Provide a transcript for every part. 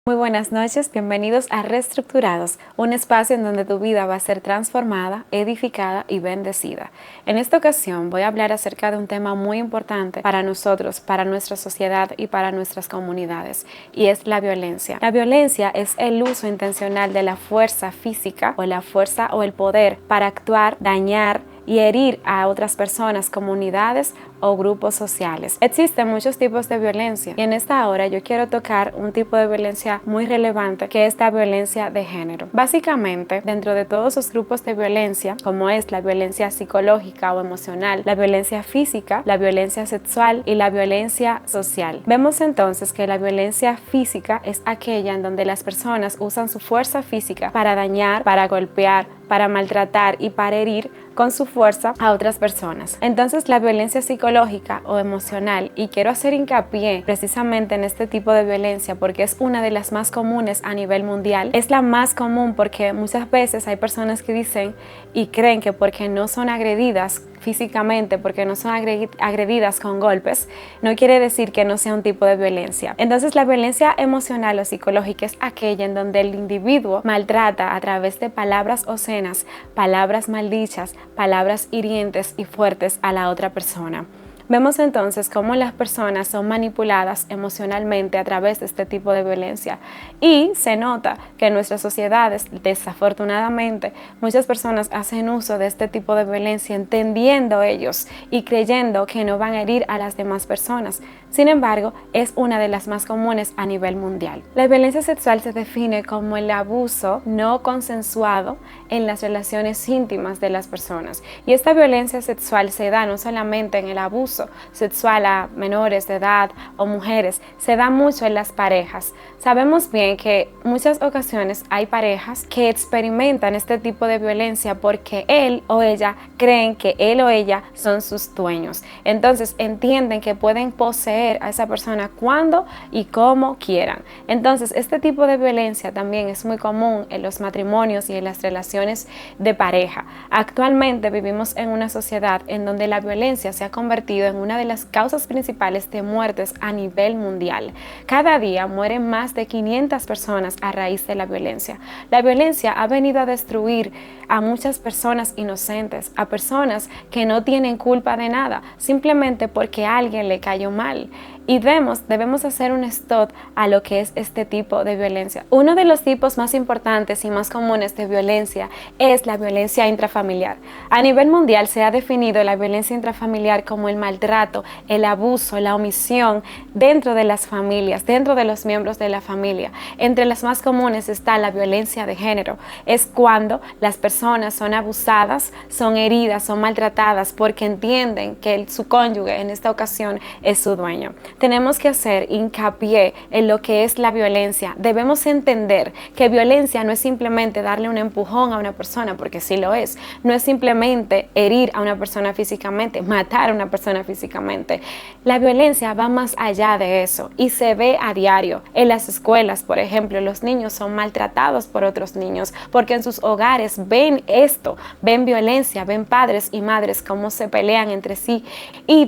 Muy buenas noches, bienvenidos a Reestructurados, un espacio en donde tu vida va a ser transformada, edificada y bendecida. En esta ocasión voy a hablar acerca de un tema muy importante para nosotros, para nuestra sociedad y para nuestras comunidades, y es la violencia. La violencia es el uso intencional de la fuerza física o la fuerza o el poder para actuar, dañar y herir a otras personas, comunidades o grupos sociales. Existen muchos tipos de violencia y en esta hora yo quiero tocar un tipo de violencia muy relevante, que es la violencia de género. Básicamente, dentro de todos los grupos de violencia, como es la violencia psicológica o emocional, la violencia física, la violencia sexual y la violencia social. Vemos entonces que la violencia física es aquella en donde las personas usan su fuerza física para dañar, para golpear, para maltratar y para herir con su fuerza a otras personas. Entonces la violencia psicológica o emocional, y quiero hacer hincapié precisamente en este tipo de violencia porque es una de las más comunes a nivel mundial, es la más común porque muchas veces hay personas que dicen y creen que porque no son agredidas físicamente, porque no son agredidas con golpes, no quiere decir que no sea un tipo de violencia. Entonces la violencia emocional o psicológica es aquella en donde el individuo maltrata a través de palabras obscenas, palabras maldichas, palabras hirientes y fuertes a la otra persona. Vemos entonces cómo las personas son manipuladas emocionalmente a través de este tipo de violencia, y se nota que en nuestras sociedades, desafortunadamente, muchas personas hacen uso de este tipo de violencia entendiendo ellos y creyendo que no van a herir a las demás personas. Sin embargo, es una de las más comunes a nivel mundial. La violencia sexual se define como el abuso no consensuado en las relaciones íntimas de las personas, y esta violencia sexual se da no solamente en el abuso sexual a menores de edad o mujeres, se da mucho en las parejas. Sabemos bien que muchas ocasiones hay parejas que experimentan este tipo de violencia porque él o ella creen que él o ella son sus dueños. Entonces entienden que pueden poseer a esa persona cuando y como quieran. Entonces este tipo de violencia también es muy común en los matrimonios y en las relaciones de pareja. Actualmente vivimos en una sociedad en donde la violencia se ha convertido en una de las causas principales de muertes a nivel mundial. Cada día mueren más de 500 personas a raíz de la violencia. La violencia ha venido a destruir a muchas personas inocentes, a personas que no tienen culpa de nada, simplemente porque a alguien le cayó mal. Y debemos hacer un stop a lo que es este tipo de violencia. Uno de los tipos más importantes y más comunes de violencia es la violencia intrafamiliar. A nivel mundial se ha definido la violencia intrafamiliar como el maltrato, el abuso, la omisión dentro de las familias, dentro de los miembros de la familia. Entre las más comunes está la violencia de género. Es cuando las personas son abusadas, son heridas, son maltratadas porque entienden que su cónyuge en esta ocasión es su dueño. Tenemos que hacer hincapié en lo que es la violencia. Debemos entender que violencia no es simplemente darle un empujón a una persona, porque sí lo es. No es simplemente herir a una persona físicamente, matar a una persona físicamente. La violencia va más allá de eso y se ve a diario. En las escuelas, por ejemplo, los niños son maltratados por otros niños porque en sus hogares ven esto, ven violencia, ven padres y madres cómo se pelean entre sí y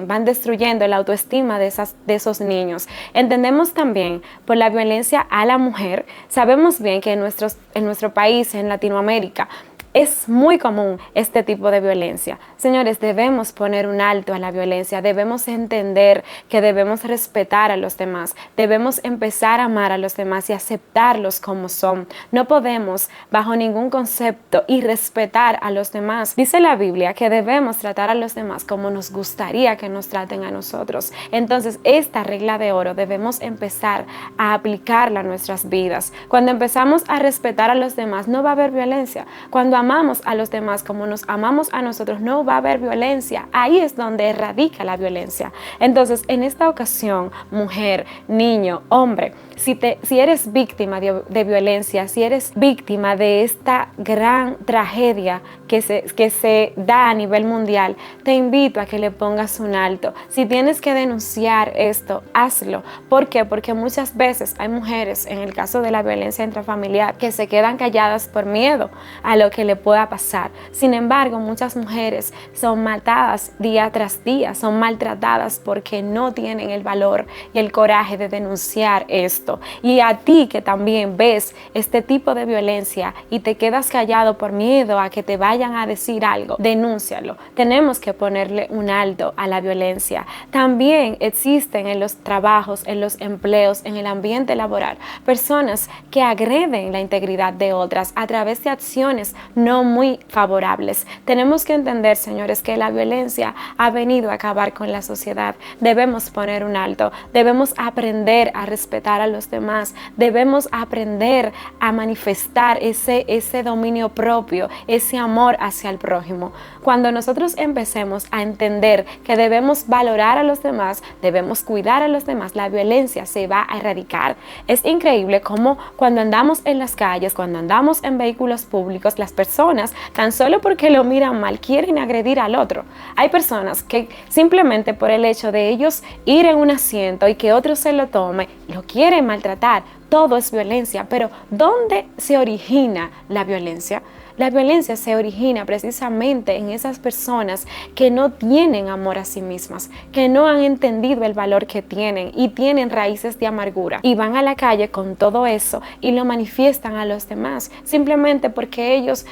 van destruyendo la autoestima de esos niños. Entendemos también por la violencia a la mujer. Sabemos bien que en nuestro país, en Latinoamérica, es muy común este tipo de violencia. Señores, debemos poner un alto a la violencia, debemos entender que debemos respetar a los demás, debemos empezar a amar a los demás y aceptarlos como son. No podemos, bajo ningún concepto, irrespetar a los demás. Dice la Biblia que debemos tratar a los demás como nos gustaría que nos traten a nosotros. Entonces, esta regla de oro debemos empezar a aplicarla a nuestras vidas. Cuando empezamos a respetar a los demás, no va a haber violencia. Cuando amamos a los demás como nos amamos a nosotros, no va a haber violencia. Ahí es donde radica la violencia. Entonces, en esta ocasión, mujer, niño, hombre, si eres víctima de violencia, si eres víctima de esta gran tragedia que se da a nivel mundial, te invito a que le pongas un alto. Si tienes que denunciar esto, hazlo. ¿Por qué? Porque muchas veces hay mujeres, en el caso de la violencia intrafamiliar, que se quedan calladas por miedo a lo que le le pueda pasar. Sin embargo, muchas mujeres son matadas día tras día, son maltratadas porque no tienen el valor y el coraje de denunciar esto. Y a ti que también ves este tipo de violencia y te quedas callado por miedo a que te vayan a decir algo, denúncialo. Tenemos que ponerle un alto a la violencia. También existen en los trabajos, en los empleos, en el ambiente laboral, personas que agreden la integridad de otras a través de acciones no muy favorables. Tenemos que entender, señores, que la violencia ha venido a acabar con la sociedad. Debemos poner un alto, debemos aprender a respetar a los demás, debemos aprender a manifestar ese dominio propio, ese amor hacia el prójimo. Cuando nosotros empecemos a entender que debemos valorar a los demás, debemos cuidar a los demás, la violencia se va a erradicar. Es increíble cómo cuando andamos en las calles, cuando andamos en vehículos públicos, las personas, tan solo porque lo miran mal, quieren agredir al otro. Hay personas que simplemente por el hecho de ellos ir en un asiento y que otro se lo tome, lo quieren maltratar. Todo es violencia, pero ¿dónde se origina la violencia? La violencia se origina precisamente en esas personas que no tienen amor a sí mismas, que no han entendido el valor que tienen y tienen raíces de amargura y van a la calle con todo eso y lo manifiestan a los demás simplemente porque ellos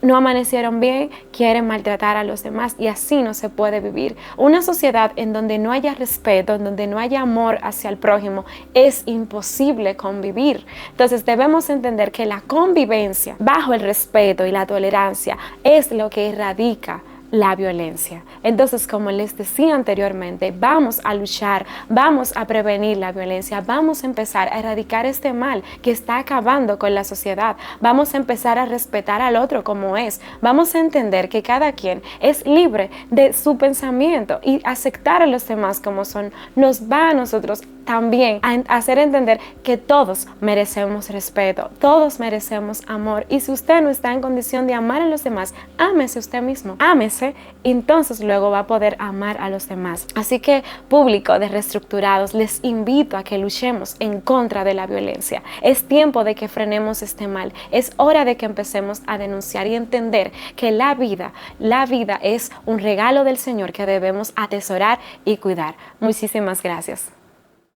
no amanecieron bien, quieren maltratar a los demás y así no se puede vivir. Una sociedad en donde no haya respeto, en donde no haya amor hacia el prójimo, es imposible convivir. Entonces debemos entender que la convivencia bajo el respeto y la tolerancia es lo que erradica la violencia. Entonces, como les decía anteriormente, vamos a luchar, vamos a prevenir la violencia, vamos a empezar a erradicar este mal que está acabando con la sociedad, vamos a empezar a respetar al otro como es, vamos a entender que cada quien es libre de su pensamiento y aceptar a los demás como son, nos va a nosotros también a hacer entender que todos merecemos respeto, todos merecemos amor y si usted no está en condición de amar a los demás, ámese usted mismo, ámese, entonces luego va a poder amar a los demás. Así que, público de Reestructurados, les invito a que luchemos en contra de la violencia. Es tiempo de que frenemos este mal, es hora de que empecemos a denunciar y entender que la vida es un regalo del Señor que debemos atesorar y cuidar. Muchísimas gracias.